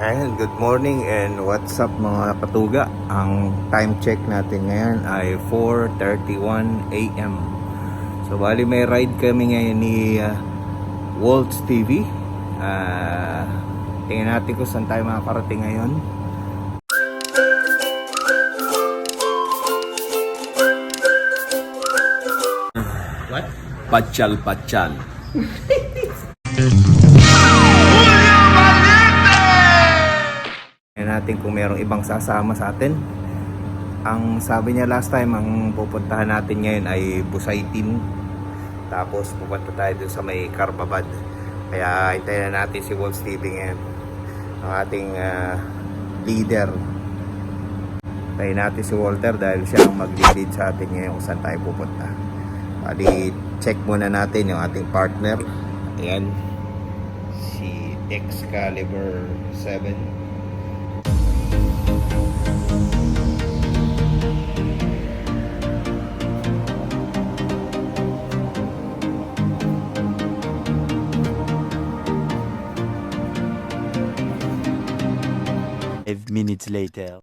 And good morning and what's up mga katuga. Ang time check natin ngayon ay 4:31 AM. So bali may ride kami ngayon ni Waltz TV. Tingnan natin kung saan tayo makakarating ngayon. What? Patsyal. Natin kung mayroong ibang sasama sa atin. Ang sabi niya last time, ang pupuntahan natin ngayon ay Busaitin, tapos pupunta tayo dun sa may Carbabad. Kaya hintayin na natin si Waltz TV ngayon, ang ating leader. Hintayin natin si Walter dahil siya ang mag-lead sa atin ngayon kung saan tayo pupunta. Bali, check muna natin yung ating partner. Ayan, si Excalibur 7. Minutes later.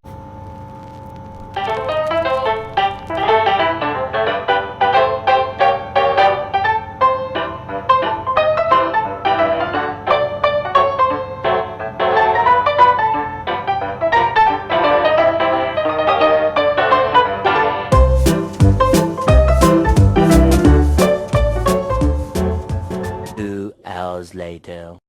Two hours later.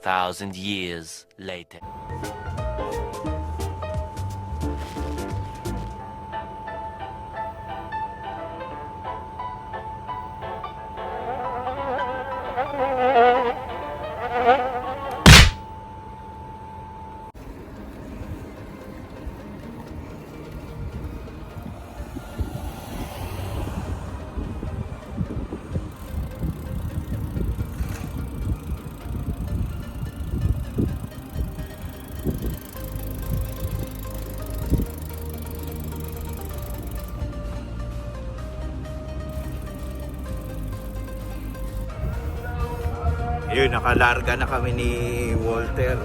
Thousand years later. Yun, nakalarga na kami ni Walter.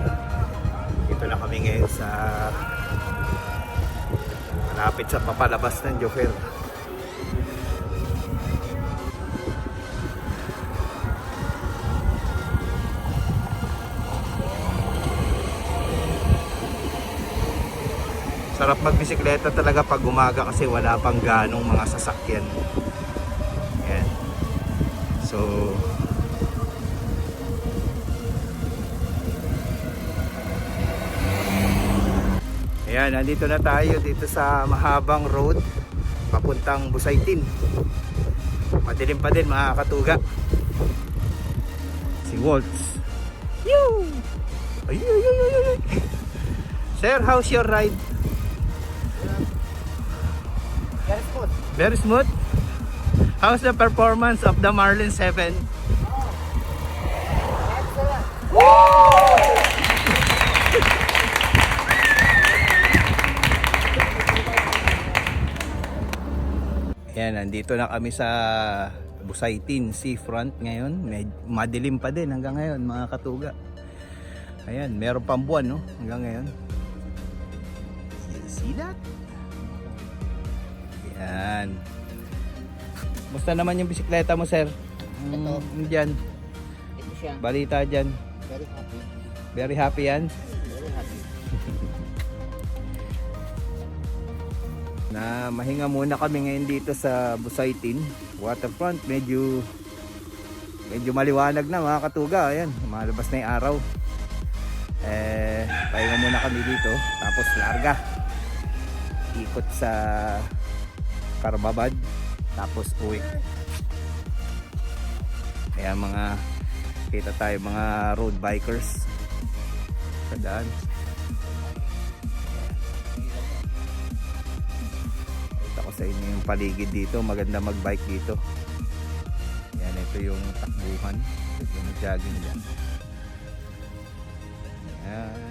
Dito na kami ngayon sa malapit sa papalabas ng Joker. Sarap magbisikleta talaga pag umaga kasi wala pang ganong mga sasakyan. Yan. So ayan, nandito na tayo dito sa mahabang road papuntang Busaitin. Madilim pa din mga katuga. Si Waltz. Yoo! Ay. Sir, how's your ride? Very smooth. Very smooth? How's the performance of the Marlin 7? Excellent. Ayan, nandito na kami sa Busaitin Seafront ngayon. Madilim pa din hanggang ngayon mga katuga. Ayan, meron pang buwan no hanggang ngayon. See that? Ayan. Musta naman yung bisikleta mo, sir? Ito. Dyan. Ito siya. Balita dyan. Very happy. Very happy yan. Very happy. Na mahinga muna kami ngayon dito sa Busaitin Waterfront. Medyo maliwanag na mga katuga. Ayan, malabas na yung araw. Pahinga muna kami dito. Tapos larga. Ikot sa Carbabad. tapos uwi. Kaya kita tayo mga road bikers sa daan. Ito ko sa inyo yung paligid dito, maganda magbike dito. Yan, ito yung takbuhan, ito yung jogging dyan. Yan.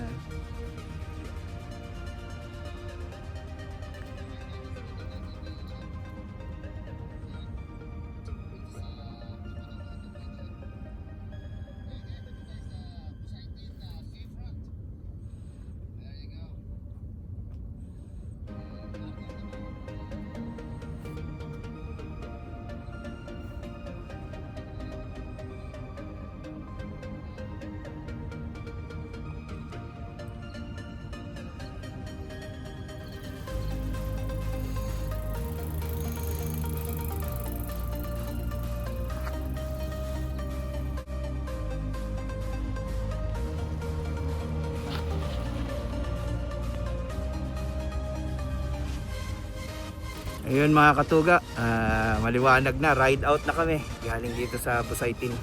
Ayun mga katuga, maliwanag na, ride out na kami galing dito sa Busaitin.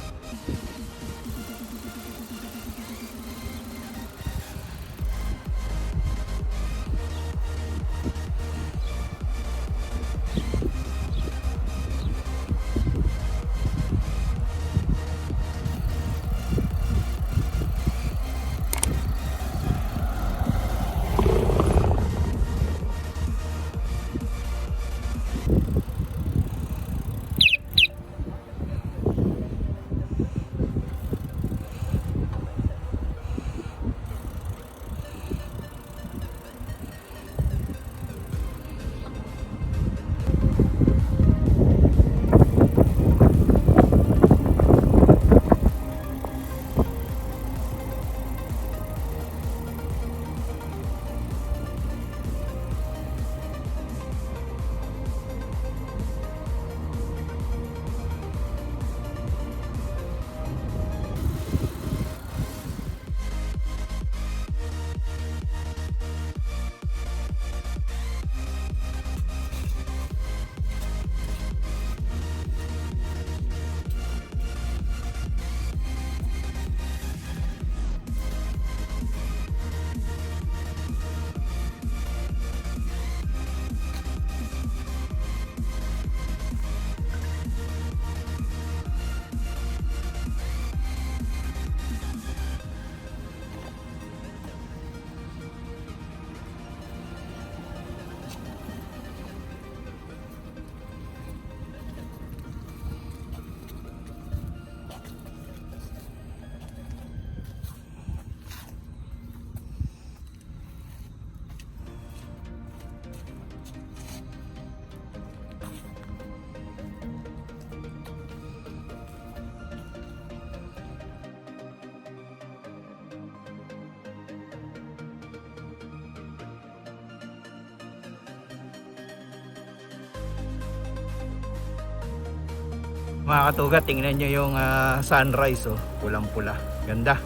Mga katuga, tingnan nyo yung sunrise, oh, pulang pula, ganda.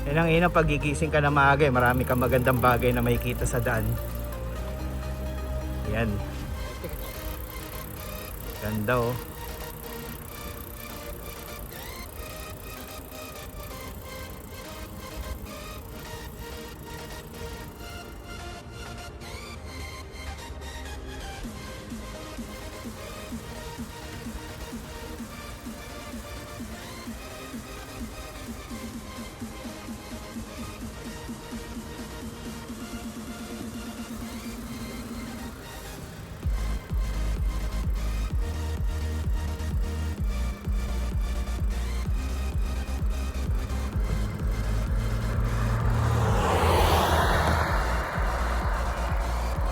Yan ang ina, pagigising ka na maaga, marami kang magandang bagay na makikita sa daan. Yan, ganda oh.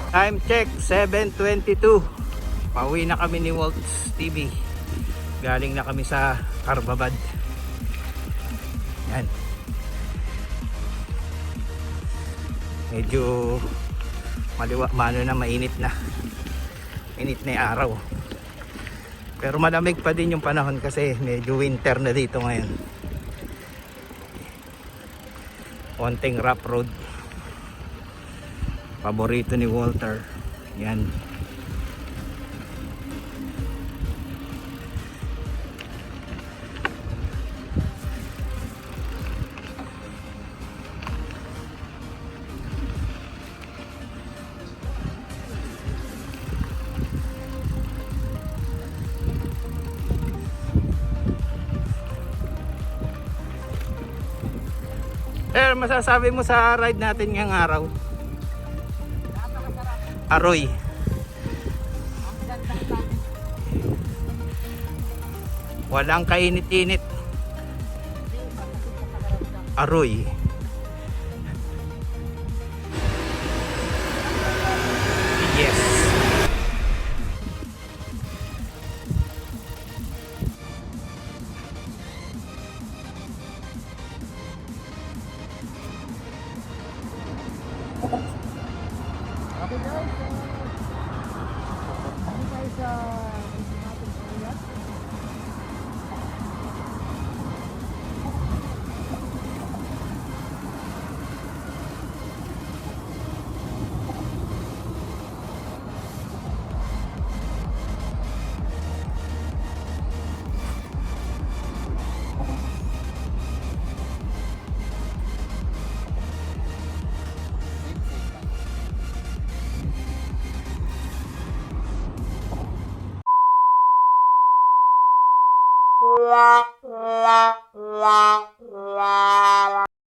Time check, 7:22. Pauwi na kami ni Waltz TV. Galing na kami sa Carbabad. Yan. Medyo mainit na. Init na yung araw. Pero malamig pa din yung panahon kasi medyo winter na dito ngayon. Konting rough road. Paborito ni Walter. Yan. Sir, masasabi mo sa ride natin ngayong araw? Aroy. Walang kainit-init. Aroy.